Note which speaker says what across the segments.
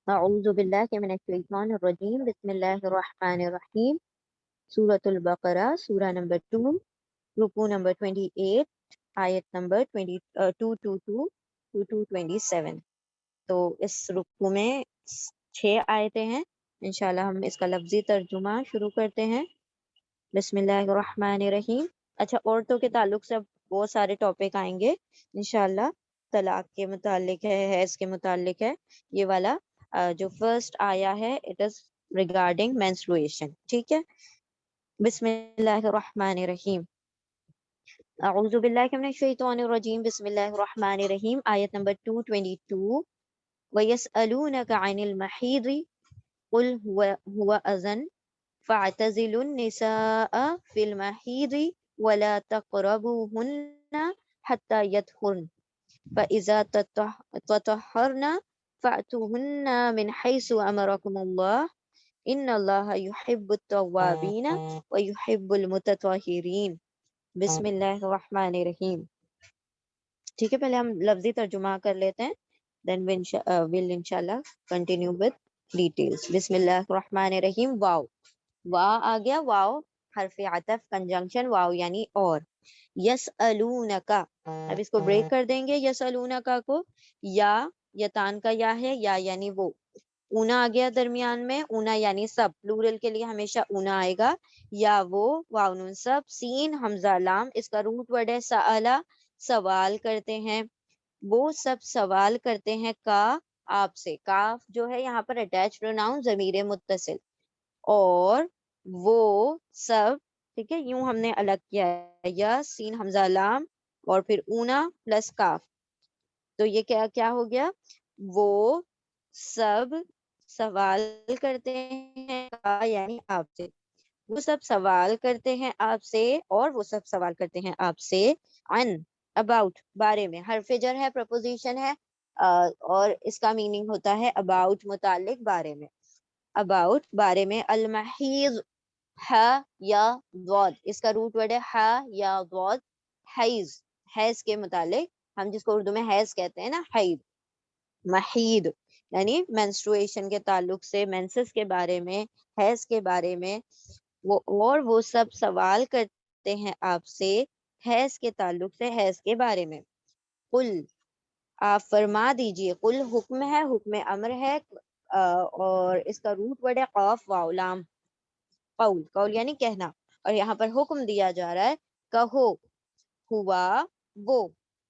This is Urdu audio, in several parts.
Speaker 1: اعوذ باللہ من الشیطان الرجیم بسم اللہ الرحمن الرحیم سورۃ البقرہ سورہ نمبر 2 رکوع نمبر 28 آیت نمبر 222 to 227. تو اس رکوع میں 6 آیتیں ہیں. انشاءاللہ ہم اس کا لفظی ترجمہ شروع کرتے ہیں. بسم اللہ الرحمن الرحیم. اچھا، عورتوں کے تعلق سے بہت سارے ٹاپک آئیں گے انشاءاللہ. طلاق کے متعلق ہے، حیض کے متعلق ہے. یہ والا جو فرسٹ آیا ہے اٹ از ریگارڈنگ مینسٹرویشن. ٹھیک ہے. بسم اللہ الرحمن الرحیم. اعوذ باللہ من الشیطان الرجیم بسم اللہ الرحمن الرحیم. آیت نمبر 222. وَيَسْأَلُونَكَ عَنِ الْمَحِيضِ قُلْ هُوَ أَذًى فَاعْتَزِلُوا النِّسَاءَ فِي الْمَحِيضِ وَلَا تَقْرَبُوهُنَّ حَتَّى يَطْهُرْنَ فَإِذَا تَطَهَّرْنَ فَأْتُوهُنَّ مِنْ حَيْثُ أَمَرَكُمُ اللَّهُ إِنَّ اللَّهَ يُحِبُّ التَّوَّابِينَ وَيُحِبُّ الْمُتَطَهِّرِينَ. بسم اللہ الرحمن الرحیم. ٹھیک ہے، پہلے ہم لفظی ترجمہ کر لیتے ہیں, then we'll انشاءاللہ continue with details. بسم اللہ الرحمن الرحیم. واو آ گیا. واو حرف عطف کنجنکشن واو یعنی اور. یسألونکا، اب اس کو بریک کر دیں گے. یسألونکا کو یا یتان کا یا ہے، یا یعنی وہ. اونا آ گیا درمیان میں. اونا یعنی سب، پلورل کے لیے ہمیشہ اونا آئے گا. یا وہ، واو نون سب، سین حمزہ لام. اس کا روٹ ورڈ ہے سألا، سوال کرتے ہیں. وہ سب سوال کرتے ہیں کا آپ سے. کاف جو ہے یہاں پر اٹیچ پروناؤن ضمیر متصل. اور وہ سب، ٹھیک ہے، یوں ہم نے الگ کیا ہے. یا سین حمزہ لام اور پھر اونا پلس کاف. تو یہ کیا ہو گیا؟ وہ سب سوال کرتے ہیں یعنی آپ سے. وہ سب سوال کرتے ہیں آپ سے، اور وہ سب سوال کرتے ہیں آپ سے. عن اباؤٹ بارے میں. حرف جر ہے، پرپوزیشن ہے، اور اس کا میننگ ہوتا ہے اباؤٹ متعلق، بارے میں. اباؤٹ بارے میں. المحیض ہا یا ضاد، اس کا روٹ ورڈ ہے ہا یا ضاد. حیض، حیض کے متعلق، ہم جس کو اردو میں حیض کہتے ہیں نا، حید. محید یعنی مینسٹرویشن کے تعلق سے، مینسس کے بارے میں، حیض کے بارے میں. اور وہ سب سوال کرتے ہیں آپ سے حیض کے تعلق سے، حیض کے بارے میں. قل، آپ فرما دیجئے. قل حکم ہے، حکم امر ہے، اور اس کا روٹ ورڈ ہے قاف واو لام. قول، قول یعنی کہنا، اور یہاں پر حکم دیا جا رہا ہے کہو. ہوا وہ،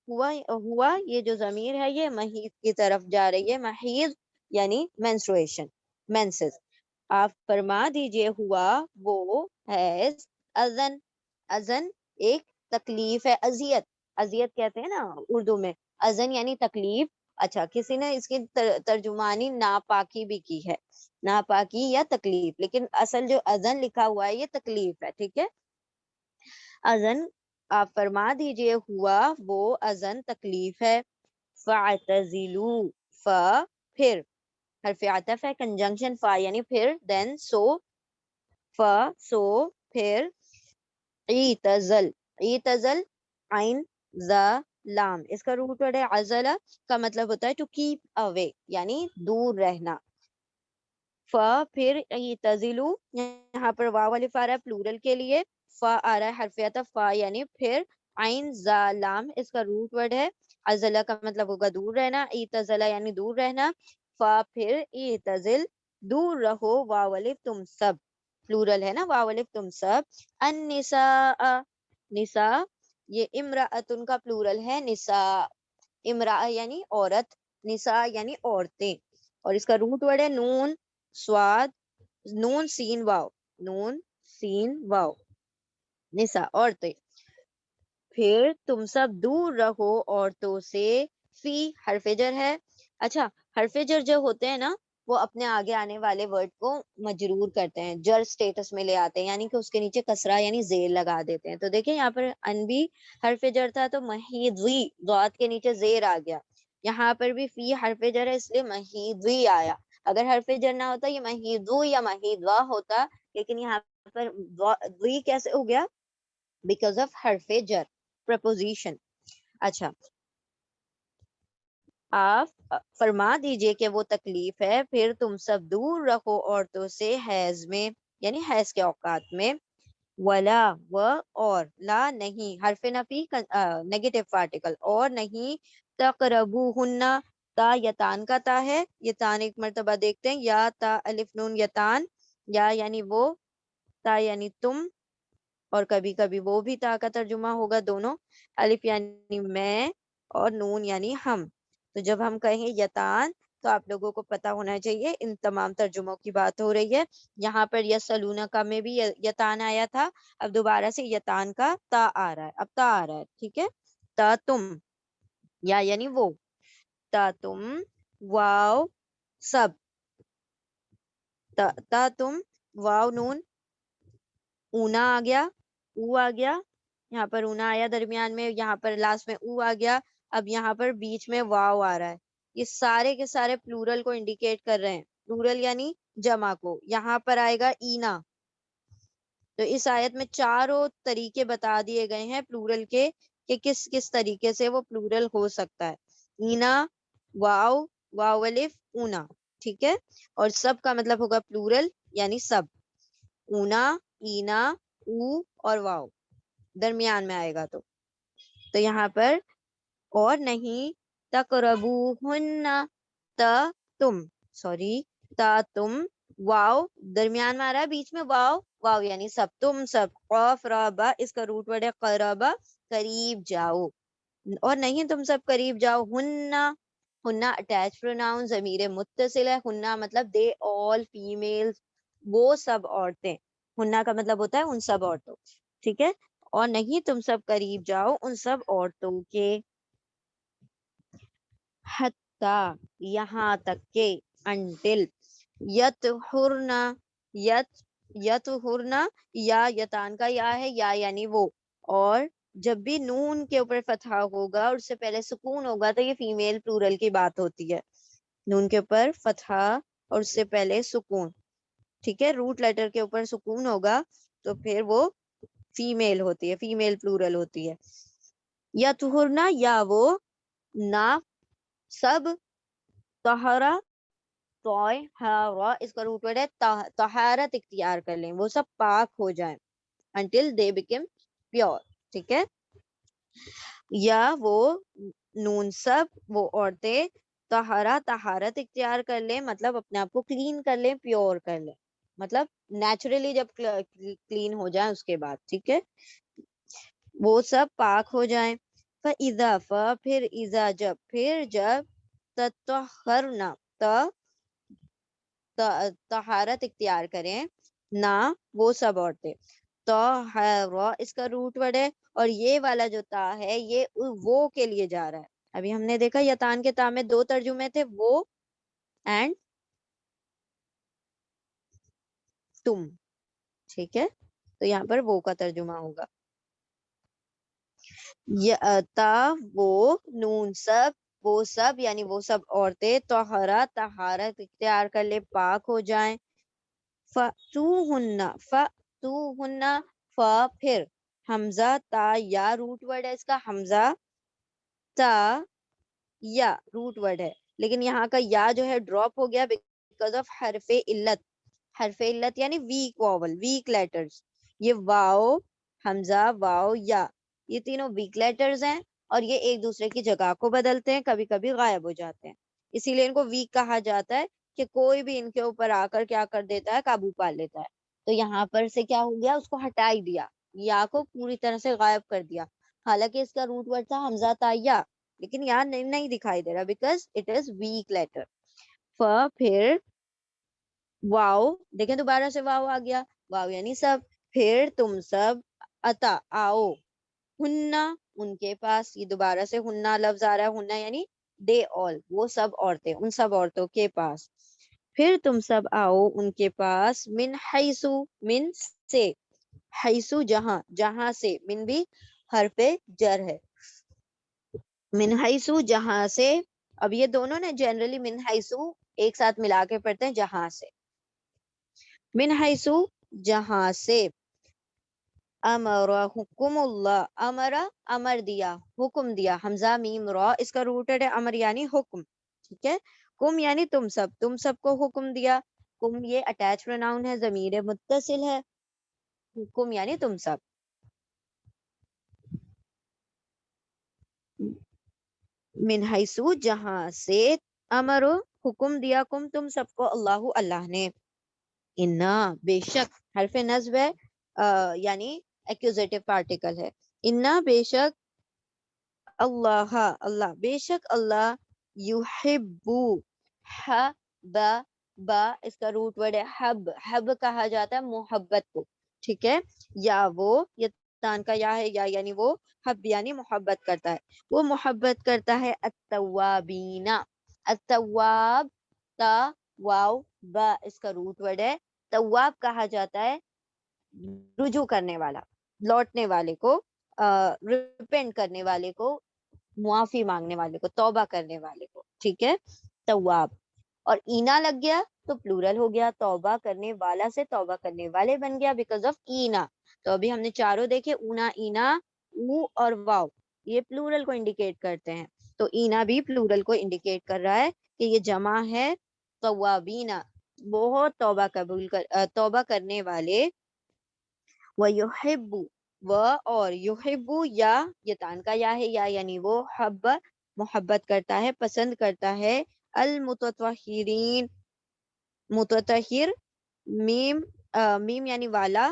Speaker 1: ہوا یہ جو ضمیر ہے یہ محیض کی طرف جا رہی ہے. محیض یعنی مینسٹرویشن، مینسز. آپ فرما دیجئے ہوا وہ حیض. اذن، اذن ایک تکلیف ہے. اذیت، اذیت کہتے ہیں نا اردو میں. اذن یعنی تکلیف. اچھا، کسی نے اس کی ترجمانی ناپاکی بھی کی ہے، ناپاکی یا تکلیف، لیکن اصل جو اذن لکھا ہوا ہے یہ تکلیف ہے. ٹھیک ہے. اذن، آپ فرما دیجئے ہوا وہ اذن تکلیف ہے. فاعتزلوا، فا پھر حرف عطف ہے کنجنکشن فا یعنی پھر. دین سو، فا سو پھر. اعتزل، اعتزل عین ذا لام. اس کا روٹ ورڈ ہے عزلہ، کا مطلب ہوتا ہے ٹو کیپ اوے یعنی دور رہنا. فا پھر اعتزلوا، یہاں پر واو الف آ رہا ہے پلورل کے لیے. فا آ رہا ہے حرف عطف فا یعنی پھر. عین ذا لام، اس کا روٹ ورڈ ہے عزلہ، کا مطلب ہوگا دور رہنا. اعتزلہ یعنی دور رہنا. فا پھر اعتزل، دور رہو. واو الف تم سب، پلورل ہے نا، واو الف تم سب. النساء، نساء یہ امرأتن کا پلورل ہے. نساء، امرأة یعنی عورت، نساء یعنی عورتیں. اور اس کا روٹ ورڈ ہے نون سواد، نون سین واو، نون سین واو. نساء عورتیں. پھر تم سب دور رہو عورتوں سے. فی حرف جر ہے. اچھا، حرف جر جو ہوتے ہیں نا وہ اپنے آگے آنے والے ورڈ کو مجرور کرتے ہیں، جر سٹیٹس میں لے آتے ہیں، یعنی کہ اس کے نیچے کسرہ یعنی زیر لگا دیتے ہیں. تو دیکھیں یہاں پر ان بھی حرف جر تھا تو محیضی ضاد کے نیچے زیر آ گیا. یہاں پر بھی فی حرف جر ہے اس لیے محیضی آیا. اگر حرف جر نہ ہوتا یہ محیضو یا محیضا ہوتا، لیکن یہاں پر ضی کیسے ہو گیا؟ بیکاز آف حرف جر، preposition. اچھا، آپ فرما دیجئے کہ وہ تکلیف ہے، پھر تم سب دور رہو عورتوں سے حیض میں، یعنی حیض کے اوقات میں. ولا و اور، لا نہیں، حرف نفی نیگیٹو پارٹیکل، اور نہیں، تقربوہن، تا یتان کا تا ہے، یتان ایک مرتبہ دیکھتے ہیں، یا تا الف نون یتان، یا یعنی وہ، تا یعنی تم، اور کبھی کبھی وہ بھی تا کا ترجمہ ہوگا دونوں. الف یعنی میں، اور نون یعنی ہم. تو جب ہم کہیں یتان تو آپ لوگوں کو پتا ہونا چاہیے ان تمام ترجموں کی بات ہو رہی ہے. یہاں پر یسلونہ کا میں بھی یتان آیا تھا، اب دوبارہ سے یتان کا تا آ رہا ہے، اب تا آ رہا ہے. ٹھیک ہے، تا تم، یا یعنی وہ، تا تم، واو سب، تا تم، واو نون، اونا آ گیا، او آ گیا، یہاں پر اونا آیا درمیان میں، یہاں پر لاسٹ میں او آ گیا، اب یہاں پر بیچ میں واو آ رہا ہے. یہ سارے کے سارے پلورل کو انڈیکیٹ کر رہے ہیں، پلورل یعنی جمع کو. یہاں پر آئے گا اینا. تو اس آیت میں چاروں طریقے بتا دیے گئے ہیں پلورل کے، کہ کس کس طریقے سے وہ پلورل ہو سکتا ہے. اینا، واو، واو الف، اونا. ٹھیک ہے، اور سب کا مطلب ہوگا پلورل یعنی سب. اونا، اینا، او اور واو درمیان میں آئے گا. تو یہاں پر اور نہیں، تقربوہن، تا تم، سوری، تا تم، واو درمیان میں آ رہا ہے، بیچ میں واو، واو یعنی سب، تم سب. قاف را با، اس کا روٹ ورڈ ہے قربا، قریب جاؤ. اور نہیں تم سب قریب جاؤ. ہننا، ہننا اٹیچ پروناؤن، ضمیر متصل ہے. ہننا مطلب دے آل فیمیل، وہ سب عورتیں. ہننا کا مطلب ہوتا ہے ان سب عورتوں. ٹھیک ہے، اور نہیں تم سب قریب جاؤ ان سب عورتوں کے. حتی، یہاں تک کہ، انٹل، یطہرنا، یطہرنا، یا یتان کا یا ہے، یا یعنی وہ. اور جب بھی نون کے اوپر فتحہ ہوگا اور اس سے پہلے سکون ہوگا تو یہ فیمیل پلورل کی بات ہوتی ہے. نون کے اوپر فتحہ اور اس سے پہلے سکون. ٹھیک ہے، روٹ لیٹر کے اوپر سکون ہوگا تو پھر وہ فیمیل ہوتی ہے، فیمیل پلورل ہوتی ہے. یطہرنا، یا وہ، نا سب، طہرا، طہارا، اس کا روٹ ورڈ ہے طہارت اختیار کر لیں، وہ سب پاک ہو جائیں. until they become pure. ٹھیک ہے، یا وہ نون سب، وہ عورتیں، طہارا طہارت اختیار کر لیں، مطلب اپنے آپ کو کلین کر لیں، پیور کر لیں، مطلب نیچرلی جب کلین ہو جائیں اس کے بعد. ٹھیک ہے، وہ سب پاک ہو جائیں. فَإِذَا، پھر، اذا جب، پھر جب، تطہرنا، طہارت اختیار کریں، نہ وہ سب عورتیں. طہارا، اس کا روٹ ورڈ ہے، اور یہ والا جو تا ہے یہ وہ کے لیے جا رہا ہے. ابھی ہم نے دیکھا یتان کے تا میں دو ترجمے تھے، وہ اینڈ تم. ٹھیک ہے، تو یہاں پر وہ کا ترجمہ ہوگا. تا وہ، نون سب، وہ سب یعنی وہ سب عورتیں، طہارا طہارت اختیار کر لے، پاک ہو جائیں. فَأْتُوهُنَّ، فَأْتُوهُنَّ، پھر حمزہ تا یا روٹ ورڈ ہے اس کا، حمزہ تا یا روٹ ورڈ ہے، لیکن یہاں کا یا جو ہے ڈراپ ہو گیا بیکاز آف حرف علت. حرف علت یعنی ویک واول، ویک لیٹرز. یہ واو، حمزہ، واو، یا، یہ تینوں ویک لیٹرز ہیں اور یہ ایک دوسرے کی جگہ کو بدلتے ہیں، کبھی کبھی غائب ہو جاتے ہیں، اسی لیے ان کو ویک کہا جاتا ہے، کہ کوئی بھی ان کے اوپر آ کر کیا کر دیتا ہے، قابو پا لیتا ہے. تو یہاں پر سے کیا ہو گیا، اس کو ہٹا ہی دیا، یا کو پوری طرح سے غائب کر دیا. حالانکہ اس کا روٹ ورڈ تھا حمزہ تا یا، لیکن یہاں نہیں دکھائی دے رہا because it is weak letter. پھر واو، دیکھیں دوبارہ سے واو آ گیا، واو یعنی سب. پھر تم سب، اتا آؤ، ہننا ان کے پاس، یہ دوبارہ سے ہننا لفظ آ رہا ہے، ہننا یعنی دے آل، وہ سب عورتیں، ان سب عورتوں کے پاس. پھر تم سب آؤ ان کے پاس، من حیثو، من سے، حیثو جہاں، جہاں سے، من بھی حرف جر ہے، من حیثو جہاں سے. اب یہ دونوں نے جنرلی من حیثو ایک ساتھ ملا کے پڑھتے ہیں، جہاں سے. من حیثو جہاں سے، امرحکمullah, امرا امر دیا, حکم دیا, حمزہ میم را, اس کا روٹڈ ہے امر یعنی حکم, ٹھیک ہے. کم یعنی تم سب کو حکم دیا. کم یہ اٹیچ پروناؤن ہے, ضمیر متصل ہے. کم یعنی تم سب. من حیثو جہاں سے, امرو حکم دیا, کم تم سب کو, اللہ اللہ نے. انا بے شک, حرف نصب ہے, یعنی ایکوزیٹو پارٹیکل ہے. انا بے شک, اللہ اللہ, بے شک اللہ, یحبو, با با اس کا روٹ ورڈ ہے حب, حب کہا جاتا ہے محبت کو, ٹھیک ہے. یا وہ, یہ تان کا یا ہے, یا یعنی وہ, حب یعنی محبت کرتا ہے, وہ محبت کرتا ہے. التوابین, التواب, تا واو با اس کا روٹ ورڈ ہے. تواب کہا جاتا ہے رجوع کرنے والا, لوٹنے والے کو, ریپینٹ کرنے والے کو, معافی مانگنے والے کو, توبہ کرنے والے کو, ٹھیک ہے. تواب, اور اینا لگ گیا تو پلورل ہو گیا, توبہ کرنے والا سے توبہ کرنے والے بن گیا بیکاز آف اینا. تو ابھی ہم نے چاروں دیکھے, اونا, اینا, او اور واو, یہ پلورل کو انڈیکیٹ کرتے ہیں. تو اینا بھی پلورل کو انڈیکیٹ کر رہا ہے کہ یہ جمع ہے توابینا, بہت توبہ کرنے والے. وَيُحِبُّ, و اور یحبو, یا یہ تان کا یا ہے, یا یعنی وہ, حب محبت کرتا ہے, پسند کرتا ہے. المتطہرین, متطہر, میم میم یعنی والا,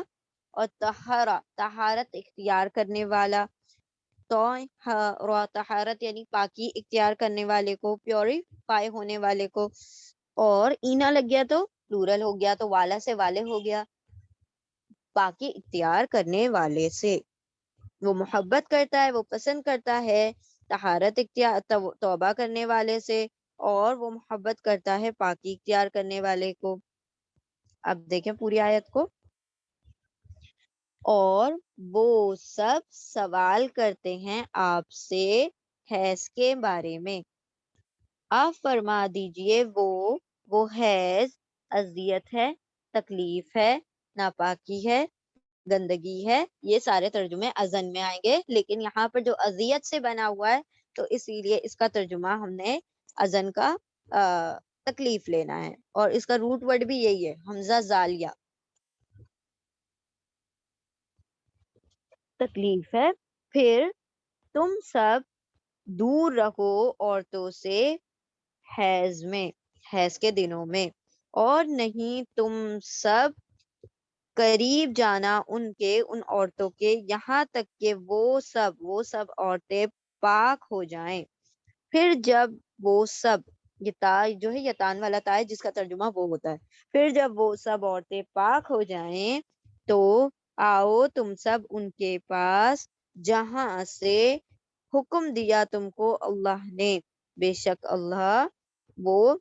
Speaker 1: اور طہارا طہارت اختیار کرنے والا. تو طہارت یعنی پاکی اختیار کرنے والے کو, پیوریفائی ہونے والے کو. اور اینا لگ گیا تو پلورل ہو گیا, تو والا سے والے ہو گیا, پاکی اختیار کرنے والے سے. وہ محبت کرتا ہے, وہ پسند کرتا ہے طہارت اختیار, توبہ کرنے والے سے, اور وہ محبت کرتا ہے پاکی اختیار کرنے والے کو. اب دیکھیں پوری آیت کو. اور وہ سب سوال کرتے ہیں آپ سے حیض کے بارے میں. آپ فرما دیجئے وہ حیض اذیت ہے, تکلیف ہے, ناپاکی ہے, گندگی ہے. یہ سارے ترجمے اذن میں آئیں گے, لیکن یہاں پر جو اذیت سے بنا ہوا ہے تو اسی لیے اس کا ترجمہ ہم نے اذن کا تکلیف لینا ہے. اور اس کا روٹ ورڈ بھی یہی ہے, حمزہ زالیہ, تکلیف ہے. پھر تم سب دور رہو عورتوں سے حیض میں, حیض کے دنوں میں, اور نہیں تم سب قریب جانا ان عورتوں کے, یہاں تک کہ وہ سب عورتیں پاک ہو جائیں. پھر جب وہ سب, یہ تا جو ہے یتان والا تا ہے جس کا ترجمہ وہ ہوتا ہے, پھر جب وہ سب عورتیں پاک ہو جائیں تو آؤ تم سب ان کے پاس جہاں سے حکم دیا تم کو اللہ نے, بے شک اللہ وہ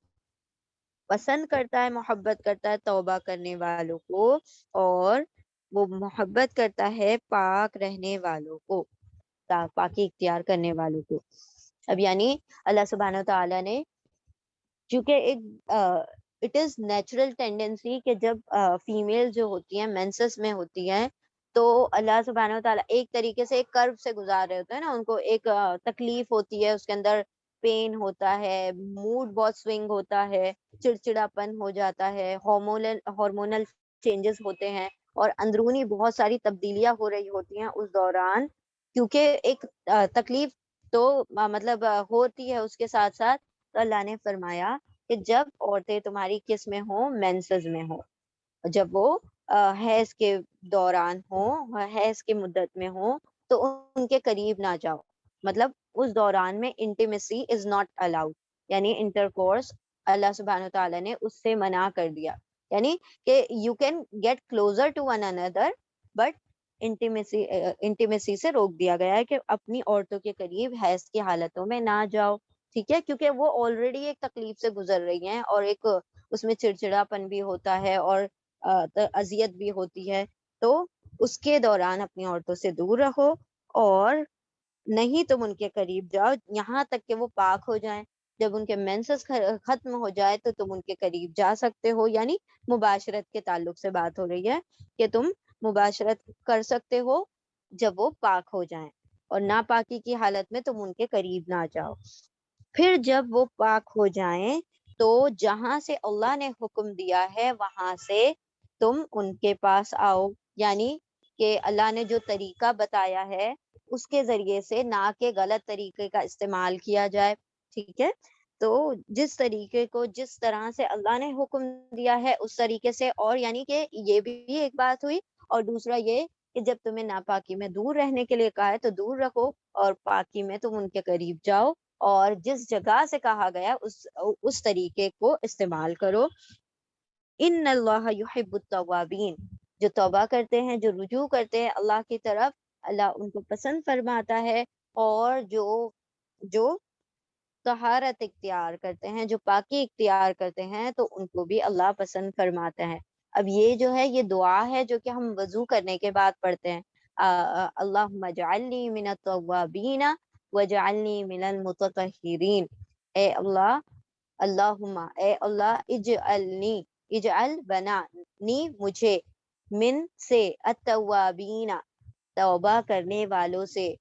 Speaker 1: پسند کرتا ہے, محبت کرتا ہے توبہ کرنے والوں کو, اور وہ محبت کرتا ہے پاک رہنے والوں کو, پاکی اختیار کرنے والوں کو. اب یعنی اللہ سبحانہ وتعالی نے, چونکہ ایک اٹ از نیچرل ٹینڈنسی کہ جب فیمیل جو ہوتی ہیں مینسس میں ہوتی ہیں تو اللہ سبحانہ وتعالی ایک طریقے سے ایک کرو سے گزار رہے ہوتے ہیں نا, ان کو ایک تکلیف ہوتی ہے, اس کے اندر پین ہوتا ہے, موڈ بہت سوئنگ ہوتا ہے, چڑچڑاپن ہو جاتا ہے, ہارمونل چینجز ہوتے ہیں, اور اندرونی بہت ساری تبدیلیاں ہو رہی ہوتی ہیں اس دوران, کیونکہ ایک تکلیف تو مطلب ہوتی ہے اس کے ساتھ ساتھ. تو اللہ نے فرمایا کہ جب عورتیں تمہاری کس میں ہوں, مینسز میں ہوں, جب وہ حیض کے دوران ہوں, حیض کے مدت میں ہوں, تو ان کے قریب نہ جاؤ. مطلب اس دوران میں انٹیمیسی از ناٹ الاؤڈ, یعنی انٹر کورس اللہ سبحانہ تعالیٰ نے اس سے منع کر دیا. یعنی کہ you can get closer to one اندر, بٹ انٹیمیسی سے روک دیا گیا ہے کہ اپنی عورتوں کے قریب حیض کی حالتوں میں نہ جاؤ, ٹھیک ہے, کیونکہ وہ آلریڈی ایک تکلیف سے گزر رہی ہیں, اور ایک اس میں چڑچڑاپن بھی ہوتا ہے, اور اذیت بھی ہوتی ہے. تو اس کے دوران اپنی عورتوں سے دور رہو, اور نہیں تم ان کے قریب جاؤ یہاں تک کہ وہ پاک ہو جائیں. جب ان کے مینسز ختم ہو جائے تو تم ان کے قریب جا سکتے ہو, یعنی مباشرت کے تعلق سے بات ہو رہی ہے کہ تم مباشرت کر سکتے ہو جب وہ پاک ہو جائیں، اور ناپاکی کی حالت میں تم ان کے قریب نہ جاؤ۔ پھر جب وہ پاک ہو جائیں تو جہاں سے اللہ نے حکم دیا ہے وہاں سے تم ان کے پاس آؤ، یعنی کہ اللہ نے جو طریقہ بتایا ہے اس کے ذریعے سے، نہ کہ غلط طریقے کا استعمال کیا جائے، ٹھیک ہے؟ تو جس طریقے کو، جس طرح سے اللہ نے حکم دیا ہے اس طریقے سے، اور یعنی کہ یہ بھی ایک بات ہوئی، اور دوسرا یہ کہ جب تمہیں ناپاکی میں دور رہنے کے لیے کہا ہے تو دور رکھو، اور پاکی میں تم ان کے قریب جاؤ، اور جس جگہ سے کہا گیا اس طریقے کو استعمال کرو۔ ان اللہ یحب التوابین، جو توبہ کرتے ہیں، جو رجوع کرتے ہیں اللہ کی طرف، اللہ ان کو پسند فرماتا ہے، اور جو طہارت اختیار کرتے ہیں، جو پاکی اختیار کرتے ہیں، تو ان کو بھی اللہ پسند فرماتا ہے۔ اب یہ جو ہے، یہ دعا ہے جو کہ ہم وضو کرنے کے بعد پڑھتے ہیں، اللہم اجعلنی من التوابین واجعلنی من المتطہرین۔ اے اللہ، اللہم اے اللہ، اجعل بنا نی مجھے، من سے، التوابین توبہ کرنے والوں سے،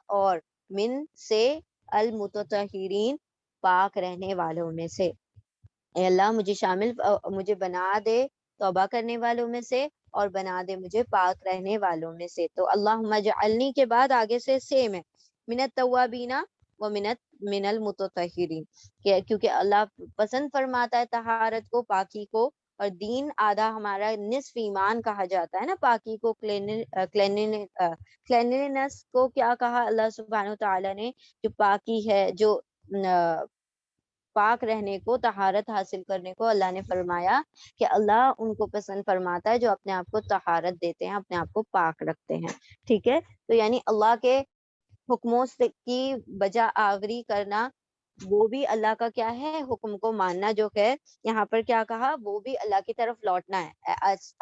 Speaker 1: اور من سے، المتطہرین پاک رہنے والوں میں سے۔ اے اللہ مجھے بنا دے توبہ کرنے والوں میں سے، اور بنا دے مجھے پاک رہنے والوں میں سے۔ تو اللہم اجعلنی کے بعد آگے سے سیم ہے، من التوابین و من المتطہرین، کیونکہ اللہ پسند فرماتا ہے طہارت کو، پاکی کو، اور دین آدھا ہمارا نصف ایمان کہا جاتا ہے نا، پاکی کو، کلینلینس کو کیا کہا اللہ سبحانہ وتعالی نے؟ جو پاکی ہے، جو پاک رہنے کو، طہارت حاصل کرنے کو اللہ نے فرمایا کہ اللہ ان کو پسند فرماتا ہے جو اپنے آپ کو طہارت دیتے ہیں، اپنے آپ کو پاک رکھتے ہیں، ٹھیک ہے؟ تو یعنی اللہ کے حکموں کی بجا آوری کرنا، وہ بھی اللہ کا کیا ہے؟ حکم کو ماننا، جو کہ یہاں پر کیا کہا؟ وہ بھی اللہ کی طرف لوٹنا ہے۔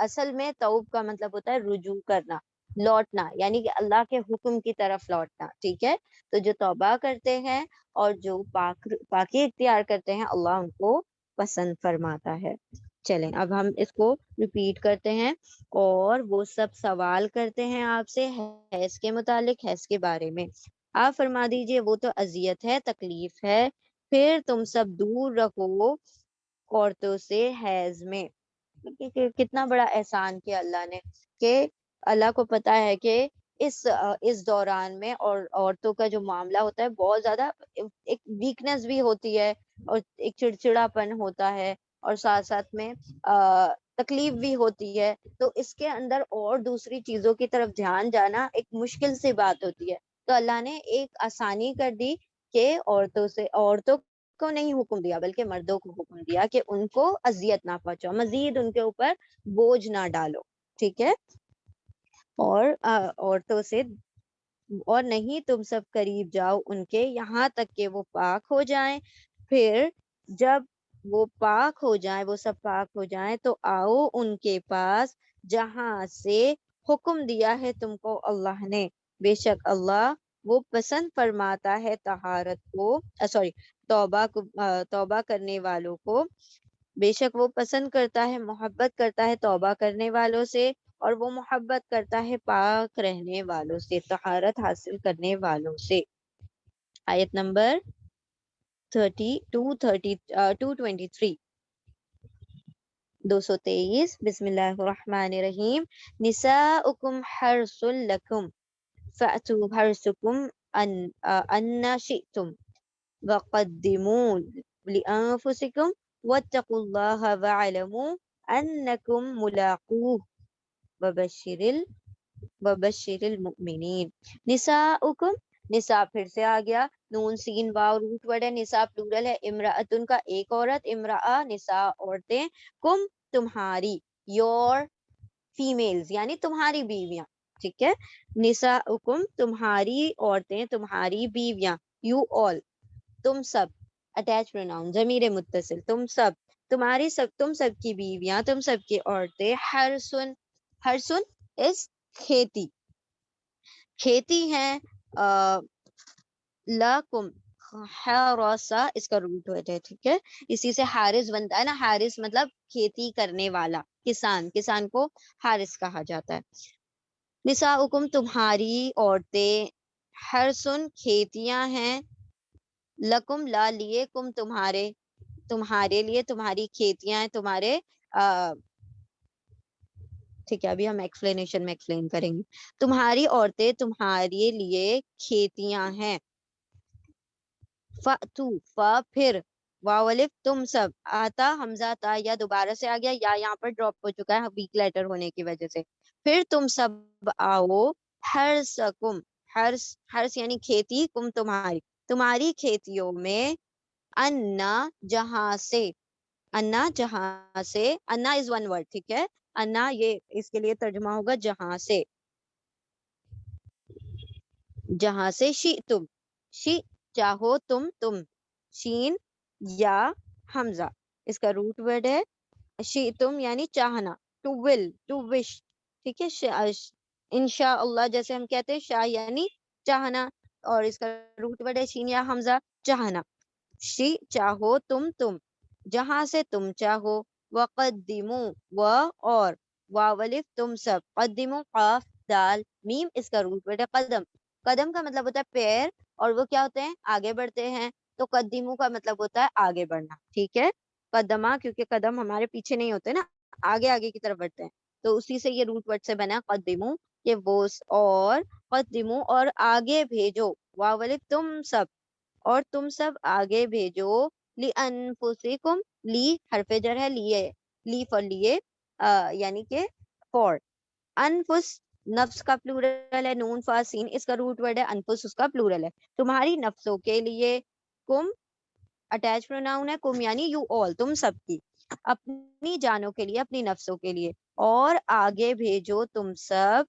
Speaker 1: اصل میں توب کا مطلب ہوتا ہے رجوع کرنا، لوٹنا، یعنی کہ اللہ کے حکم کی طرف لوٹنا، ٹھیک ہے؟ تو جو توبہ کرتے ہیں اور جو پاکی اختیار کرتے ہیں، اللہ ان کو پسند فرماتا ہے۔ چلیں اب ہم اس کو ریپیٹ کرتے ہیں، اور وہ سب سوال کرتے ہیں آپ سے حیض کے متعلق، حیض کے بارے میں۔ آپ فرما دیجئے وہ تو اذیت ہے، تکلیف ہے، پھر تم سب دور رکھو عورتوں سے حیض میں۔ کتنا بڑا احسان کیا اللہ نے، کہ اللہ کو پتا ہے کہ اس دوران میں اور عورتوں کا جو معاملہ ہوتا ہے بہت زیادہ ایک ویکنس بھی ہوتی ہے، اور ایک چڑچڑاپن ہوتا ہے، اور ساتھ ساتھ میں تکلیف بھی ہوتی ہے، تو اس کے اندر اور دوسری چیزوں کی طرف دھیان جانا ایک مشکل سی بات ہوتی ہے۔ تو اللہ نے ایک آسانی کر دی کہ عورتوں کو نہیں حکم دیا بلکہ مردوں کو حکم دیا کہ ان کو اذیت نہ پہنچاؤ، مزید ان کے اوپر بوجھ نہ ڈالو، ٹھیک ہے؟ اور عورتوں سے، اور نہیں تم سب قریب جاؤ ان کے یہاں تک کہ وہ پاک ہو جائیں، پھر جب وہ پاک ہو جائیں، وہ سب پاک ہو جائیں، تو آؤ ان کے پاس جہاں سے حکم دیا ہے تم کو اللہ نے، بے شک اللہ وہ پسند فرماتا ہے طہارت کو، توبہ کرنے والوں کو، بے شک وہ پسند کرتا ہے، محبت کرتا ہے توبہ کرنے والوں سے، اور وہ محبت کرتا ہے پاک رہنے والوں سے، طہارت حاصل کرنے والوں سے۔ آیت نمبر 223، 223، بسم اللہ الرحمن الرحیم۔ نساؤکم حرث لکم فأتوا حرثکم ان شئتم وقدموا لأنفسکم واتقوا اللہ واعلموا انکم ملاقوہ وبشر المؤمنین۔ نساؤکم، نساء پھر سے آ گیا، نون سین واو روٹ ورڈ ہے، نساء پلورل ہے، امرأتن کا ایک عورت، امرأہ نساء عورتیں، کم تمہاری، یور فیمیلز یعنی تمہاری بیویاں، ٹھیک ہے؟ نساؤکم تمہاری عورتیں، تمہاری بیویاں، یو آل تم سب، اٹیچ پروناؤن ضمیر متصل، تم سب، تم سب کی بیویاں، تم سب کی عورتیں، ہرسن، ہرسن اس کھیتی ہیں، لکم حرسا اس کا روٹ ورڈ ہے, ٹھیک ہے. اسی سے حارث بنتا ہے نا, حارث مطلب کھیتی کرنے والا, کسان, کسان کو حارث کہا جاتا ہے. نساؤکم تمہاری عورتیں, حرسن کھیتیاں ہیں, لکم لا لیے, کم تمہارے, تمہارے لیے, تمہاری کھیتیاں ہیں, تمہارے ٹھیک ہے, ابھی ہم ایکسپلینیشن میں ایکسپلین کریں گے. تمہاری عورتیں تمہارے لیے کھیتیاں ہیں. فَأْتُو, پھر, واولف تم سب, آتا حمزہ تا یا دوبارہ سے آ گیا, یا یہاں پر ڈراپ ہو چکا ہے ویک لیٹر ہونے کی وجہ سے. پھر تم سب آؤ, حرسکم, حرس یعنی کھیتی, کم تمہاری, تمہاری کھیتیوں میں, انا جہاں سے, انا جہاں سے, انا از ون ورڈ, ٹھیک ہے. انا یہ اس کے لیے ترجمہ ہوگا جہاں سے, جہاں سے, شی تم, شی چاہو تم, شین یا حمزہ اس کا روٹ ورڈ ہے. شی تم یعنی چاہنا, ٹو ول, ٹو وش, ٹھیک ہے. انشاء اللہ جیسے ہم کہتے ہیں, شاہ یعنی چاہنا, اور اس کا روٹ ورڈ ہے شین یا حمزہ, چاہنا. شی چاہو تم, جہاں سے تم چاہو. وقدمو, و اور, واولف تم سب, قدمو قاف دال میم اس کا روٹ ورڈ ہے قدم. قدم کا مطلب ہوتا ہے پیر, اور وہ کیا ہوتے ہیں, آگے بڑھتے ہیں. تو قدمو کا مطلب ہوتا ہے آگے بڑھنا, ٹھیک ہے. قدمہ کیونکہ قدم ہمارے پیچھے نہیں ہوتے نا, آگے آگے کی طرف بڑھتے ہیں, تو اسی سے یہ روٹ ورڈ سے بنا قدمو, کہ وہ, اور قدمو اور آگے بھیجو, واولف تم سب, اور تم سب آگے بھیجو, لِأَنفُسِکُم, لی حرف جر ہے, لیے, لی فور لیے, یعنی کہ فور. انفس نفس کا پلورل ہے, نون فا سین اس کا روٹ ورڈ ہے, انفس اس کا پلورل ہے, تمہاری نفسوں کے لیے. کم اٹیچ پروناؤن ہے, کم یعنی یو آل, تم سب کی, اپنی جانوں کے لیے, اپنی نفسوں کے لیے. اور آگے بھیجو تم سب,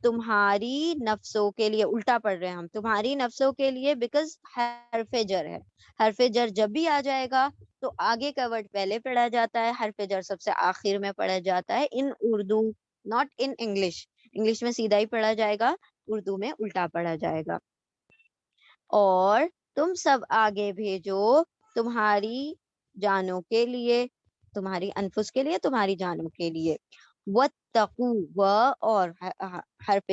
Speaker 1: تمہاری نفسوں کے لیے, الٹا پڑھ رہے ہیں ہم, تمہاری نفسوں کے لیے, بیکاز حرف جر ہے. حرف جر جب بھی آ جائے گا تو آگے کا ورڈ پہلے پڑھا جاتا ہے, حرف جر سب سے آخر میں پڑھا جاتا ہے, in Urdu, not in English. English میں سیدھا ہی پڑھا جائے گا, اردو میں الٹا پڑھا جائے گا. اور تم سب آگے بھیجو, تمہاری جانوں کے لیے, تمہاری انفس کے لیے, تمہاری جانوں کے لیے. وَاتَّقُوا, و اور حرف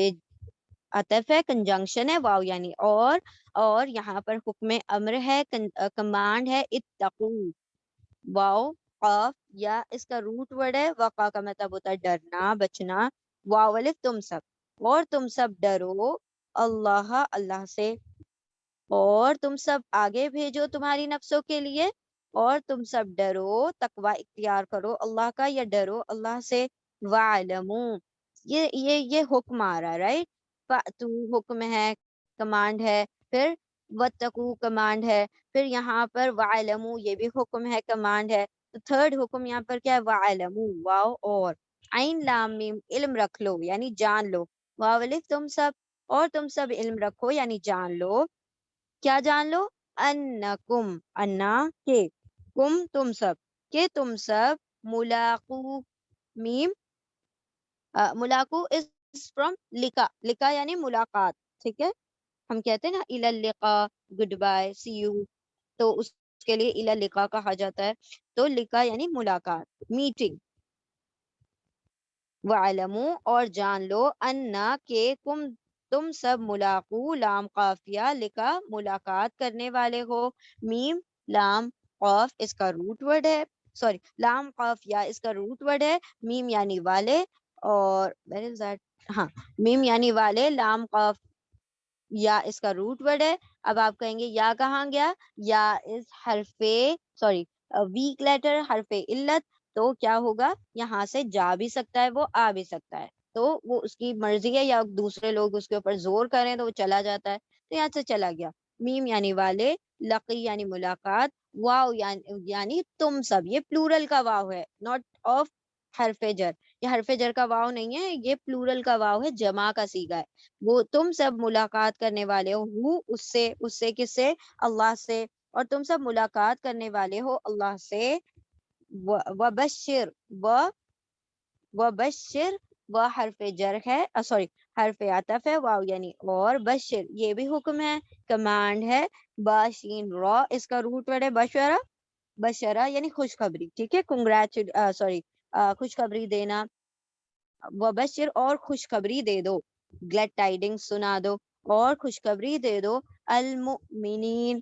Speaker 1: عطف ہے, کنجنکشن ہے, واو یعنی اور یہاں پر حکم امر ہے, کمانڈ ہے, اتقوا, واو قاف یا اس کا روٹ ورڈ ہے, وقا کا مطلب ہوتا ہے ڈرنا, بچنا. واو الف تم سب, اور تم سب ڈرو, اللہ, اللہ سے. اور تم سب آگے بھیجو تمہاری نفسوں کے لیے, اور تم سب ڈرو, تقوی اختیار کرو اللہ کا, یا ڈرو اللہ سے. وَاعْلَمُوا, یہ حکم آ رہا ہے, رائٹ. فَأْتُو حکم ہے, کمانڈ ہے, پھر وَاتَّقُوا کمانڈ ہے, پھر یہاں پر وَاعْلَمُوا یہ بھی حکم ہے, کمانڈ ہے. تو تھرڈ حکم یہاں پر کیا ہے, وَاعْلَمُوا, واو اور, عین لام میم علم رکھ لو یعنی جان لو. واو الف تم سب, اور تم سب علم رکھو یعنی جان لو. کیا جان لو, انکم, انا کے, کم تم سب, کہ تم سب, ملاقو, میم, ملاقو از فرام لکا, لکا یعنی ملاقات, ٹھیک ہے. ہم کہتے ہیں نا الی اللقاء, گڈ بائے, سی یو, تو اس کے لیے الی اللقاء کہا جاتا ہے. تو لکا یعنی ملاقات, میٹنگ. وَعَلَمُوا, اور جان لو, انا کہ تم سب, ملاقو, لام قافیہ, لکا ملاقات کرنے والے ہو, میم لام قاف اس کا روٹ ورڈ ہے, سوری لام قافیہ اس کا روٹ ورڈ ہے, میم یعنی والے, اور where is that, ہاں, میم یعنی والے, لام قاف یا اس کا روٹ ورڈ ہے. اب آپ کہیں گے یا کہاں گیا, یا اس حرف, سوری ویک لیٹر, حرف علت, تو کیا ہوگا, یہاں سے جا بھی سکتا ہے, وہ آ بھی سکتا ہے, تو وہ اس کی مرضی ہے, یا دوسرے لوگ اس کے اوپر زور کریں تو وہ چلا جاتا ہے, تو یہاں سے چلا گیا. میم یعنی والے, لقی یعنی ملاقات, واو یعنی تم سب, یہ پلورل کا واو ہے, ناٹ آف حرف جر, یہ حرف جر کا واو نہیں ہے, یہ پلورل کا واو ہے, جمع کا صیغہ ہے. وہ تم سب ملاقات کرنے والے ہو, اس سے کس سے, اللہ سے, اور تم سب ملاقات کرنے والے ہو اللہ سے. وبشر, و حرف جر ہے, سوری حرف عطف ہے، واو یعنی اور، بشر یہ بھی حکم ہے، کمانڈ ہے، باشین را اس کا روٹ ورڈ ہے، بشرا بشرا یعنی خوشخبری، ٹھیک ہے، سوری خوشخبری دینا، وبشر اور خوشخبری دے دو، گلیڈ ٹائڈنگ سنا دو اور خوشخبری دے دو، المؤمنین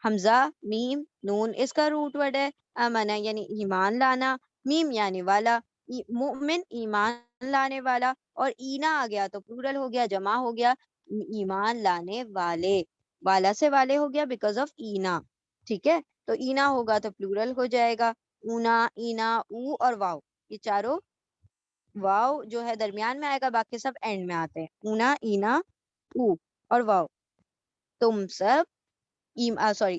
Speaker 1: حمزہ میم نون اس کا روٹ ورڈ ہے، امنا یعنی ایمان لانا، میم یعنی والا، مؤمن ایمان لانے والا، اور اینا آ گیا تو پلورل ہو گیا، جمع ہو گیا، ایمان لانے والے، والا سے والے ہو گیا بیکاز آف اینا، ٹھیک ہے، تو اینا ہوگا تو پلورل ہو جائے گا، اونا اینا او اور واو، یہ چاروں واو جو ہے درمیان میں آئے گا، باقی سب اینڈ میں آتے ہیں، اونا اینا او اور واو، تم سب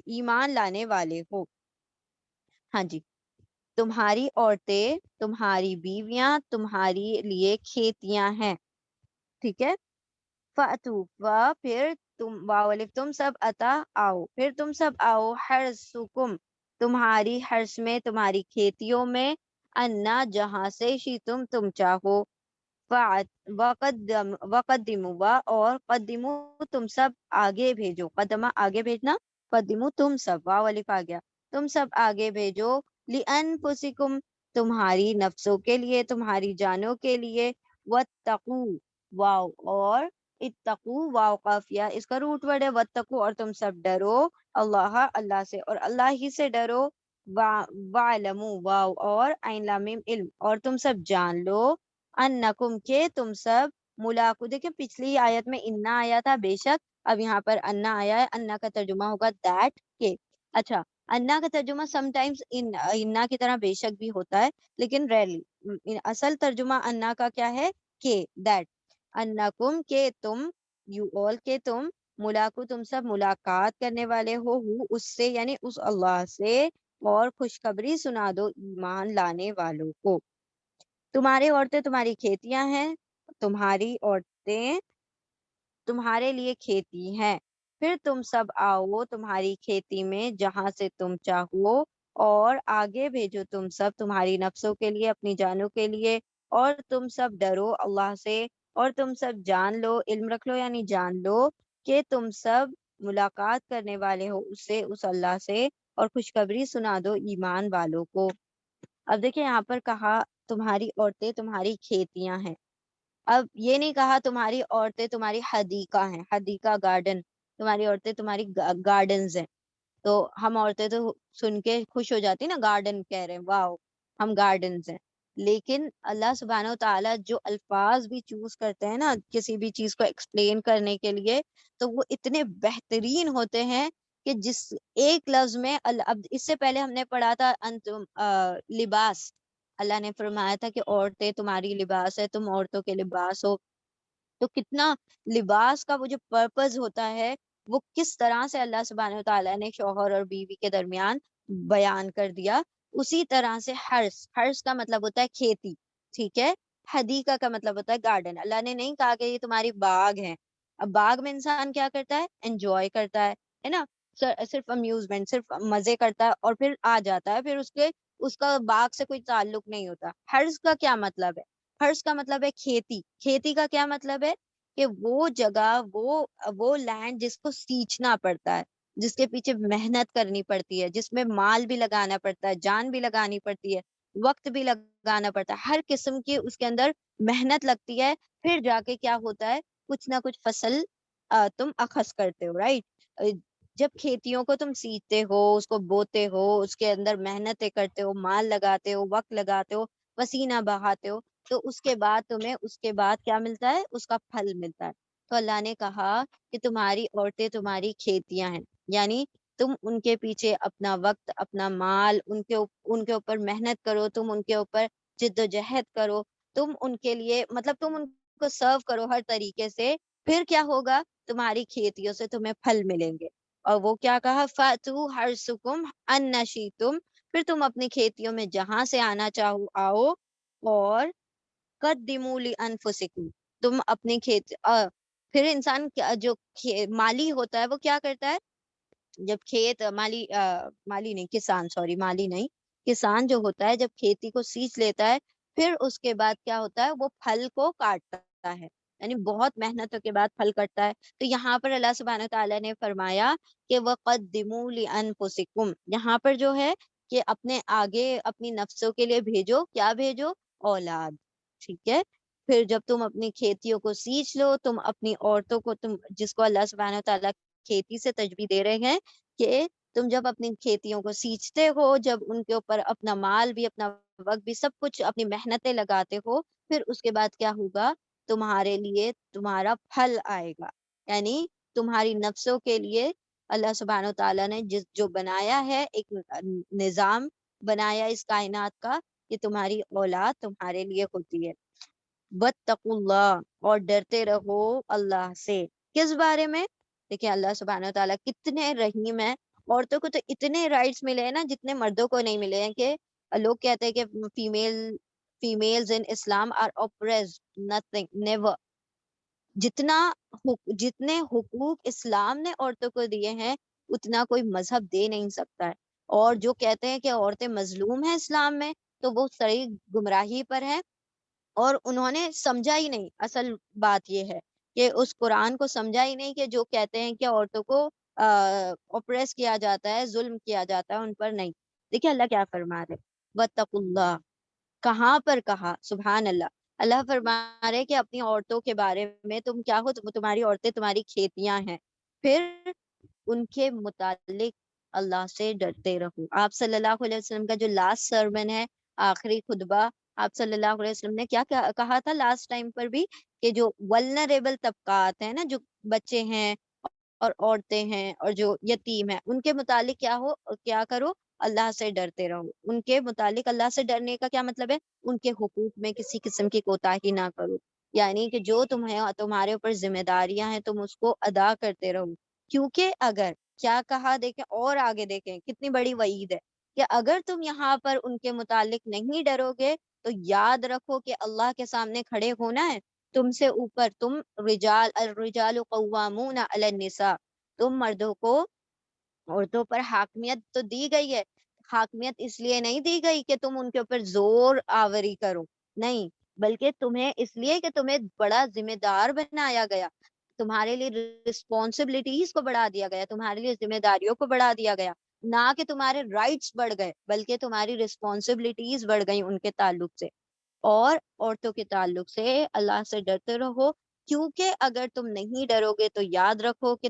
Speaker 1: ایمان لانے والے ہو، ہاں جی، تمہاری عورتیں، تمہاری بیویاں تمہاری لیے کھیتیاں ہیں، ٹھیک ہے، فَأْتُوا پھر تم واو الف تم سب عطا آؤ، پھر تم سب آؤ، حرسکم تمہاری حرس میں، تمہاری کھیتیوں میں، انا جہاں سے شی تم چاہو، وقدموا اور قدمو تم سب آگے بھیجو، قدمہ آگے بھیجنا، قدمو تم سب واو الف آ گیا، تم سب آگے بھیجو، لِأَنفُسِکُم تمہاری نفسوں کے لیے، تمہاری جانوں کے لیے، واتقو واو اور اتقو واو قافیہ اس کا روٹ ورڈ ہے، واتقو اور تم سب ڈرو، اللہ اللہ سے اور اللہ ہی سے ڈرو، وعلمو واو اور عین لام میم علم اور تم سب جان لو، انکم کے تم سب ملاقو، دیکھیں پچھلی آیت میں انا آیا تھا بے شک، اب یہاں پر انا آیا ہے، انا کا ترجمہ ہوگا دیٹ کے، اچھا انا کا ترجمہ سم ٹائمز انا کی طرح بے شک بھی ہوتا ہے لیکن ریئرلی، اصل ترجمہ انا کا کیا ہے کہ دیٹ، انکم کے تم، یو آل کے تم، ملاقو تم سب ملاقات کرنے والے ہو اس سے یعنی اس اللہ سے، اور خوشخبری سنا دو ایمان لانے والوں کو، تمہاری عورتیں تمہاری کھیتیاں ہیں، تمہاری عورتیں تمہارے لیے کھیتی ہیں، پھر تم سب آؤ تمہاری کھیتی میں جہاں سے تم چاہو، اور آگے بھیجو تم سب تمہاری نفسوں کے لیے، اپنی جانوں کے لیے، اور تم سب ڈرو اللہ سے، اور تم سب جان لو، علم رکھ لو یعنی جان لو کہ تم سب ملاقات کرنے والے ہو اس سے، اس اللہ سے، اور خوشخبری سنا دو ایمان والوں کو۔ اب دیکھیں یہاں پر کہا تمہاری عورتیں تمہاری کھیتیاں ہیں، اب یہ نہیں کہا تمہاری عورتیں تمہاری حدیقہ ہیں، حدیقہ گارڈن، تمہاری عورتیں تمہاری گارڈنز ہیں، تو ہم عورتیں تو سن کے خوش ہو جاتی نا، گارڈن کہہ رہے ہیں واو ہم گارڈنز ہیں، لیکن اللہ سبحانہ و تعالیٰ جو الفاظ بھی چوز کرتے ہیں نا کسی بھی چیز کو ایکسپلین کرنے کے لیے، تو وہ اتنے بہترین ہوتے ہیں کہ جس ایک لفظ میں اب اس سے پہلے ہم نے پڑھا تھا انتم لباس، اللہ نے فرمایا تھا کہ عورتیں تمہاری لباس ہے، تم عورتوں کے لباس ہو، تو کتنا لباس کا وہ جو پرپز ہوتا ہے وہ کس طرح سے اللہ سبحانہ وتعالیٰ نے شوہر اور بیوی کے درمیان بیان کر دیا، اسی طرح سے ہرس کا مطلب ہوتا ہے کھیتی، ٹھیک ہے، حدیقہ کا مطلب ہوتا ہے گارڈن، اللہ نے نہیں کہا کہ یہ تمہاری باغ ہے، اب باغ میں انسان کیا کرتا ہے انجوائے کرتا ہے نا، صرف امیوزمنٹ، صرف مزے کرتا ہے اور پھر آ جاتا ہے، پھر اس کا باغ سے کوئی تعلق نہیں ہوتا، ہرس کا کیا مطلب ہے، ہرس کا مطلب ہے کھیتی، کھیتی کا کیا مطلب ہے کہ وہ جگہ وہ لینڈ جس کو سینچنا پڑتا ہے، جس کے پیچھے محنت کرنی پڑتی ہے، جس میں مال بھی لگانا پڑتا ہے، جان بھی لگانی پڑتی ہے، وقت بھی لگانا پڑتا ہے، ہر قسم کی اس کے اندر محنت لگتی ہے، پھر جا کے کیا ہوتا ہے کچھ نہ کچھ فصل تم اخذ کرتے ہو، رائٹ، جب کھیتیوں کو تم سیچتے ہو، اس کو بوتے ہو، اس کے اندر محنتیں کرتے ہو، مال لگاتے ہو، وقت لگاتے ہو، پسینہ بہاتے ہو، تو اس کے بعد تمہیں اس کے بعد کیا ملتا ہے اس کا پھل ملتا ہے، تو اللہ نے کہا کہ تمہاری عورتیں تمہاری کھیتیاں ہیں، یعنی تم ان کے پیچھے اپنا وقت، اپنا مال، ان کے اوپر محنت کرو، تم ان کے اوپر جد و جہد کرو، تم ان کے لیے مطلب تم ان کو سرو کرو ہر طریقے سے، پھر کیا ہوگا تمہاری کھیتیوں سے تمہیں پھل ملیں گے، اور وہ کیا کہا فَأْتُوا حَرْثَكُمْ أَنَّ شِئْتُمْ پھر تم اپنی کھیتیوں میں جہاں سے آنا چاہو آؤ، اور قدموا لانفسکم تم اپنی پھر انسان جو مالی ہوتا ہے وہ کیا کرتا ہے، جب کھیت مالی نہیں کسان، سوری مالی نہیں کسان جو ہوتا ہے جب کھیتی کو سینچ لیتا ہے، پھر اس کے بعد کیا ہوتا ہے وہ پھل کو کاٹتا ہے، یعنی بہت محنتوں کے بعد پھل کٹتا ہے. تو یہاں پر اللہ سبحانہ تعالیٰ نے فرمایا کہ وَقَدِّمُوا لِأَنفُسِكُمْ، یہاں پر جو ہے کہ اپنے آگے اپنی نفسوں کے لیے بھیجو، کیا بھیجو؟ اولاد. ٹھیک ہے. پھر جب تم اپنی کھیتیوں کو سینچ لو، تم اپنی عورتوں کو، تم جس کو اللہ سبحانہ تعالیٰ کھیتی سے تشبیہ دے رہے ہیں کہ تم جب اپنی کھیتیوں کو سینچتے ہو، جب ان کے اوپر اپنا مال بھی، اپنا وقت بھی، سب کچھ اپنی محنتیں لگاتے ہو، پھر اس کے بعد کیا ہوگا؟ تمہارے لیے تمہارا پھل آئے گا. یعنی تمہاری نفسوں کے لیے اللہ سبحانہ تعالیٰ نے جو بنایا ہے، ایک نظام بنایا اس کائنات کا، کہ تمہاری اولاد تمہارے لیے ہوتی ہے. وَاتَّقُوا اللَّهَ، اور ڈرتے رہو اللہ سے. کس بارے میں؟ دیکھیں اللہ سبحانہ تعالیٰ کتنے رحیم ہیں. عورتوں کو تو اتنے رائٹس ملے ہیں نا جتنے مردوں کو نہیں ملے ہیں. کہ لوگ کہتے ہیں کہ females in Islam are oppressed. nothing, never. جتنے حقوق اسلام نے عورتوں کو دیے ہیں اتنا کوئی مذہب دے نہیں سکتا ہے. اور جو کہتے ہیں کہ عورتیں مظلوم ہیں اسلام میں، تو وہ صحیح گمراہی پر ہیں، اور انہوں نے سمجھا ہی نہیں. اصل بات یہ ہے کہ اس قرآن کو سمجھا ہی نہیں، کہ جو کہتے ہیں کہ عورتوں کو اوپریس کیا جاتا ہے، ظلم کیا جاتا ہے ان پر. نہیں. دیکھیں اللہ کیا فرما رہے، وَاتَّقُوا اللَّهَ، کہاں پر کہا؟ سبحان اللہ. اللہ فرما رہے کہ اپنی عورتوں کے بارے میں تم کیا ہو؟ تمہاری عورتیں تمہاری کھیتیاں ہیں. پھر ان کے متعلق اللہ سے ڈرتے رہو. آپ صلی اللہ علیہ وسلم کا جو لاسٹ سرمن ہے، آخری خطبہ، آپ صلی اللہ علیہ وسلم نے کیا کہا تھا لاسٹ ٹائم پر بھی؟ کہ جو ولنریبل طبقات ہیں نا، جو بچے ہیں اور عورتیں ہیں اور جو یتیم ہیں، ان کے متعلق کیا کرو؟ اللہ سے ڈرتے رہو. ان کے متعلق اللہ سے ڈرنے کا کیا مطلب ہے؟ ان کے حقوق میں کسی قسم کی کوتاہی نہ کرو. یعنی کہ جو تمہارے اوپر ذمہ داریاں ہیں تم اس کو ادا کرتے رہو. کیونکہ اگر کیا کہا، دیکھیں اور آگے دیکھیں کتنی بڑی وعید ہے، کہ اگر تم یہاں پر ان کے متعلق نہیں ڈرو گے تو یاد رکھو کہ اللہ کے سامنے کھڑے ہونا ہے. تم سے اوپر تم الرجال قوامون علی النساء، تم مردوں کو عورتوں پر حاکمیت تو دی گئی ہے. حاکمیت اس لیے نہیں دی گئی کہ تم ان کے اوپر زور آوری کرو، نہیں، بلکہ تمہیں اس لیے کہ تمہیں بڑا ذمہ دار بنایا گیا، تمہارے لیے رسپانسبلٹیز کو بڑھا دیا گیا، تمہارے لیے ذمہ داریوں کو بڑھا دیا گیا. نہ کہ تمہارے رائٹس بڑھ گئے، بلکہ تمہاری رسپانسبلٹیز بڑھ گئی ان کے تعلق سے. اور عورتوں کے تعلق سے اللہ سے ڈرتے رہو. کیونکہ اگر تم نہیں ڈرو گے تو یاد رکھو کہ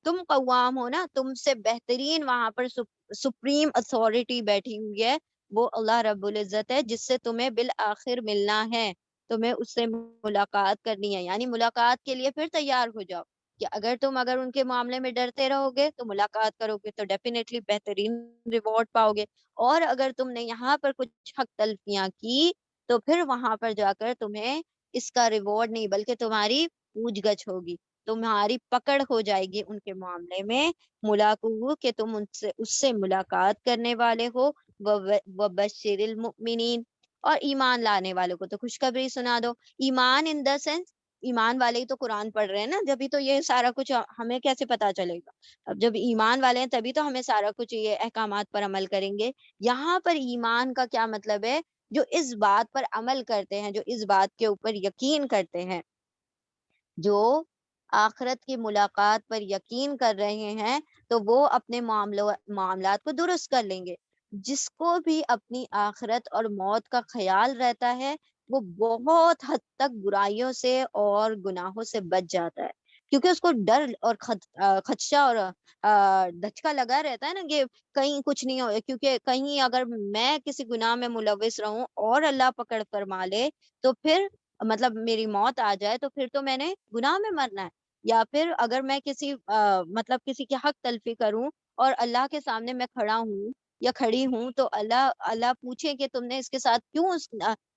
Speaker 1: تم قوام ہو نا، تم سے بہترین وہاں پر سپریم اتھارٹی بیٹھی ہوئی ہے، وہ اللہ رب العزت ہے، جس سے تمہیں بالآخر ملنا ہے، تمہیں اس سے ملاقات کرنی ہے. یعنی ملاقات کے لیے پھر تیار ہو جاؤ، کہ اگر ان کے معاملے میں ڈرتے رہو گے تو ملاقات کرو گے تو ڈیفینیٹلی بہترین ریوارڈ پاؤ گے. اور اگر تم نے یہاں پر کچھ حق تلفیاں کی تو پھر وہاں پر جا کر تمہیں اس کا ریوارڈ نہیں بلکہ تمہاری پوچھ گچھ ہوگی، تمہاری پکڑ ہو جائے گی ان کے معاملے میں. ملاقات کہ تم اس سے ملاقات کرنے والے ہو. وبشر المؤمنین، اور ایمان لانے والوں کو تو خوشخبری سنا دو. ایمان ان دا سینس، ایمان والے ہی تو قرآن پڑھ رہے ہیں نا، جبھی تو یہ سارا کچھ ہمیں کیسے پتا چلے گا؟ اب جب ایمان والے ہیں تبھی تو ہمیں سارا کچھ یہ احکامات پر عمل کریں گے. یہاں پر ایمان کا کیا مطلب ہے؟ جو اس بات پر عمل کرتے ہیں، جو اس بات کے اوپر یقین کرتے ہیں، جو آخرت کی ملاقات پر یقین کر رہے ہیں، تو وہ اپنے معاملات کو درست کر لیں گے. جس کو بھی اپنی آخرت اور موت کا خیال رہتا ہے وہ بہت حد تک برائیوں سے اور گناہوں سے بچ جاتا ہے، کیونکہ اس کو ڈر اور خدشہ اور دھچکا لگا رہتا ہے نا، کہ کہیں کچھ نہیں ہو. کیونکہ کہیں اگر میں کسی گناہ میں ملوث رہوں اور اللہ پکڑ فرما لے تو پھر مطلب میری موت آ جائے تو پھر تو میں نے گناہ میں مرنا ہے. یا پھر اگر میں مطلب کسی کے حق تلفی کروں اور اللہ کے سامنے میں کھڑا ہوں یا کھڑی ہوں تو اللہ پوچھے کہ تم نے اس کے ساتھ کیوں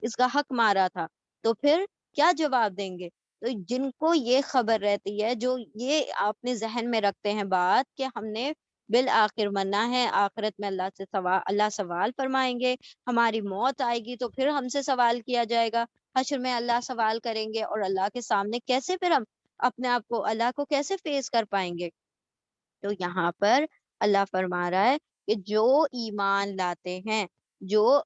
Speaker 1: اس کا حق مارا تھا، تو پھر کیا جواب دیں گے؟ تو جن کو یہ خبر رہتی ہے، جو یہ اپنے ذہن میں رکھتے ہیں بات کہ ہم نے بالآخر مرنا ہے، آخرت میں اللہ سوال فرمائیں گے، ہماری موت آئے گی تو پھر ہم سے سوال کیا جائے گا، حشر میں اللہ سوال کریں گے، اور اللہ کے سامنے کیسے پھر ہم اپنے آپ کو، اللہ کو کیسے فیس کر پائیں گے؟ تو یہاں پر اللہ فرما رہا ہے کہ جو ایمان لاتے ہیں، جو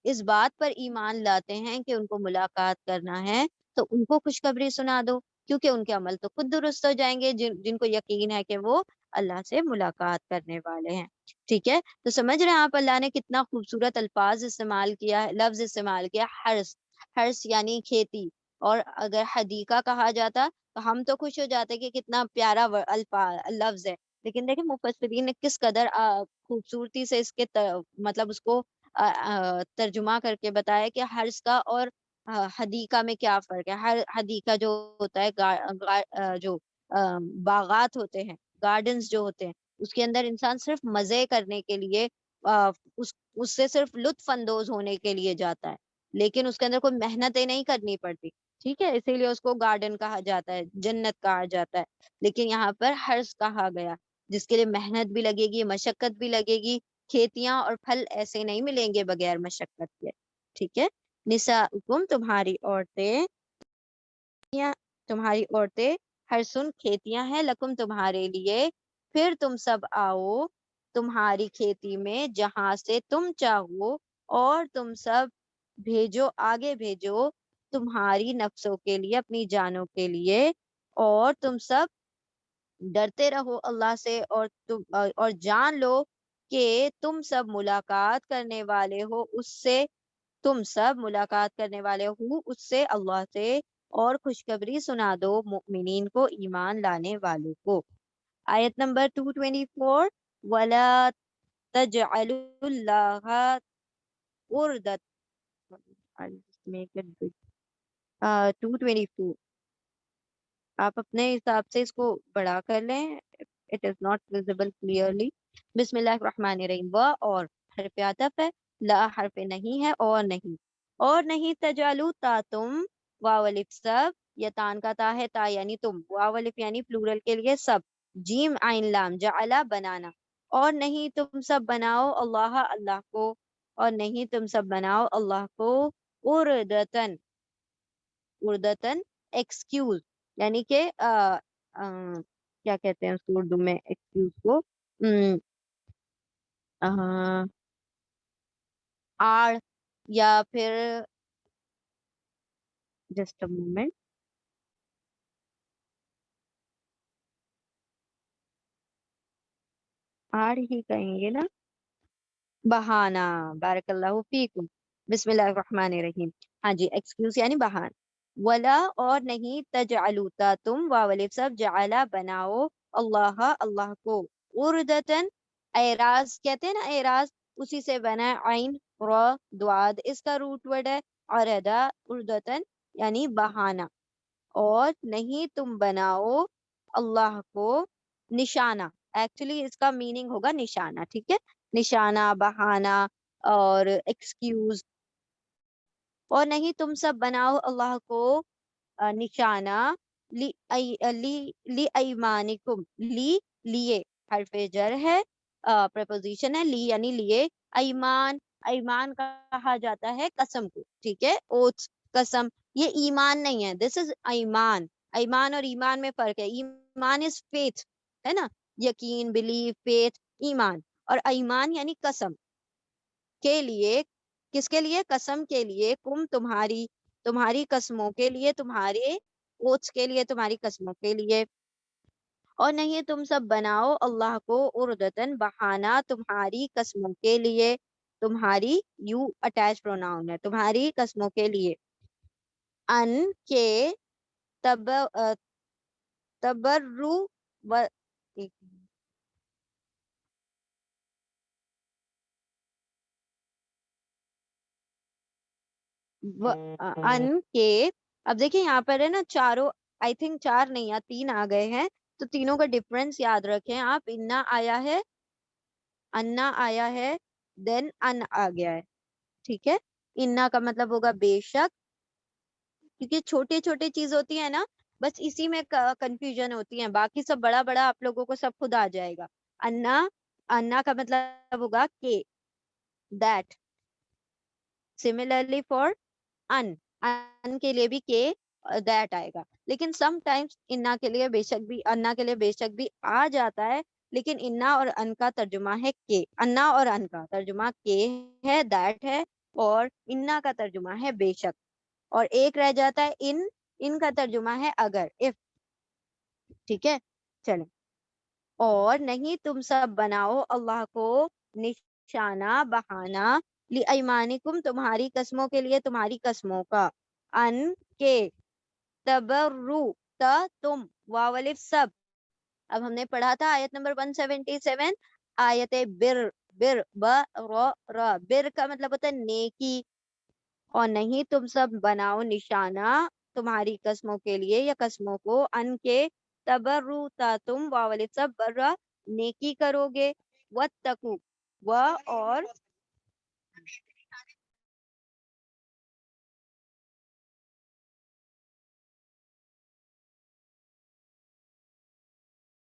Speaker 1: اس بات پر ایمان لاتے ہیں کہ ان کو ملاقات کرنا ہے، تو ان کو خوشخبری سنا دو، کیونکہ ان کے عمل تو خود درست ہو جائیں گے، جن کو یقین ہے کہ وہ اللہ سے ملاقات کرنے والے ہیں. ٹھیک ہے، تو سمجھ رہے ہیں آپ اللہ نے کتنا خوبصورت الفاظ استعمال کیا ہے، لفظ استعمال کیا. حرث، حرث یعنی کھیتی. اور اگر حدیقہ کہا جاتا تو ہم تو خوش ہو جاتے کہ کتنا پیارا لفظ ہے. لیکن دیکھیں مفسرین نے کس قدر خوبصورتی سے اس کے مطلب اس کو ترجمہ کر کے بتایا کہ حرث کا اور حدیقہ میں کیا فرق ہے. ہر حدیقہ جو ہوتا ہے جو باغات ہوتے ہیں، گارڈنز جو ہوتے ہیں، اس کے اندر انسان صرف مزے کرنے کے لیے اس سے صرف لطف اندوز ہونے کے لیے جاتا ہے، لیکن اس کے اندر کوئی محنتیں نہیں کرنی پڑتی. ٹھیک ہے، اسی لیے اس کو گارڈن کہا جاتا ہے، جنت کہا جاتا ہے. لیکن یہاں پر حرث کہا گیا جس کے لیے محنت بھی لگے گی، مشقت بھی لگے گی. کھیتیاں اور پھل ایسے نہیں ملیں گے بغیر مشقت کے. ٹھیک ہے، نساؤکم تمہاری عورتیں، تمہاری عورتیں، ہرسن کھیتیاں ہیں، لکم تمہارے لیے، پھر تم سب آؤ تمہاری کھیتی میں جہاں سے تم چاہو، اور تم سب بھیجو، آگے بھیجو تمہاری نفسوں کے لیے، اپنی جانوں کے لیے، اور تم سب ڈرتے رہو اللہ سے، اور جان لو کہ تم سب ملاقات کرنے والے ہو اس سے، تم سب ملاقات کرنے والے ہو اس سے، اللہ سے. اور خوشخبری سنا دو مؤمنین کو، ایمان لانے والوں کو. آیت نمبر 224. وَلَا تَجْعَلُوا اللَّهَ عُرْضَةً. I'll just make it big. 224. آپ اپنے حساب سے اس کو بڑا کر لیں. It is not visible clearly. بسم اللہ الرحمن الرحیم. اور حرف عطف ہے، لا حرف نہیں ہے، اور نہیں، اور نہیں تجالو تا تم، واو الف سب، یا تان کا تا ہے، تا یعنی تم، واو الف یعنی پلورل کے لیے سب، جیم عین لام، جعلا بنانا. اور نہیں تم سب بناؤ اللہ، اللہ کو، اور نہیں تم سب بناؤ اللہ کو اردتن، اردتن ایکسکیوز، یعنی کہ کیا کہتے ہیں اس کو اردو میں ایکسکیوز کو، آڑ، یا پھر جسٹ اے مومنٹ، آڑ ہی کہیں گے نا، بہانا. بارک اللہ فیکم. بسم اللہ الرحمن الرحیم. ہاں جی، ایکسکیوز یعنی بہان. ولا اور نہیں تجعلوتا تم، واو الف سب، جعلا بناؤ، اللہ اللہ کو، اردتن اعراض کہتے ہیں نا، اعراض اسی سے بنا ہے، عین را دواد اس کا روٹ ورڈ ہے، عردا اردتن یعنی بہانا. اور نہیں تم بناؤ اللہ کو نشانہ، ایکچولی اس کا میننگ ہوگا نشانہ. ٹھیک ہے، نشانہ، بہانہ اور ایکسکیوز. اور نہیں تم سب بناؤ اللہ کو نشانہ، لی ایمانکم، لی لیے حرف جر ہے، پریپوزیشن ہے، لی یعنی لیے، ایمان، ایمان کہا جاتا ہے قسم کو. ٹھیک ہے، اوتھ، قسم. یہ ایمان نہیں ہے، دس از ایمان. ایمان اور ایمان میں فرق ہے. ایمان از فیتھ، ہے نا، یقین، بلیف، فیتھ، ایمان. اور ایمان یعنی قسم کے لیے، کس کے لیے؟ قسم کے لیے، کم تمہاری، تمہاری قسموں کے لیے، تمہارے اوتھس کے لیے، تمہاری قسموں کے لیے. اور نہیں تم سب بناؤ اللہ کو اردتن بہانہ تمہاری قسموں کے لیے، تمہاری یو اٹیچ پروناؤن ہے، تمہاری قسموں کے لیے، ان کے تبرو و ان کے. اب دیکھیں یہاں پر ہے نا چاروں، آئی تھنک چار نہیں یا تین آ گئے ہیں، تو تینوں کا ڈفرنس یاد رکھیں آپ. انا آیا ہے، انا آیا ہے، دین ان آ گیا ہے. ٹھیک ہے، انا کا مطلب ہوگا بے شک، کیونکہ چھوٹی چھوٹی چیز ہوتی ہے نا، بس اسی میں کنفیوژن ہوتی ہے، باقی سب بڑا بڑا آپ لوگوں کو سب خود آ جائے گا. انا، انا کا مطلب ہوگا کہ، دیٹ. سملرلی فار ان، ان کے لیے بھی کہ دیٹ آئے گا. لیکن سم ٹائمس انا کے لیے بے شک بھی، انا کے لیے بے شک بھی آ جاتا ہے، لیکن انا اور ان کا ترجمہ ہے کہ، انا اور ان کا ترجمہ کہ ہے، دیٹ ہے، اور انا کا ترجمہ ہے بے شک. اور ایک رہ جاتا ہے ان ان کا ترجمہ ہے اگر، if. ٹھیک ہے، چلیں. اور نہیں تم سب بناؤ اللہ کو نشانہ بہانہ لِایمانکم تمہاری قسموں کے لیے، تمہاری قسموں کا، ان کے تبرو تا تم واو الف سب. اب ہم نے پڑھا تھا آیت نمبر 177 آیت بر بر بر کا مطلب ہوتا ہے نیکی. اور نہیں تم سب بناؤ نشانہ تمہاری قسموں کے لیے یا قسموں کو، ان کے تبرو تا تم واو الف سب برا نیکی کرو گے، واتقو و اور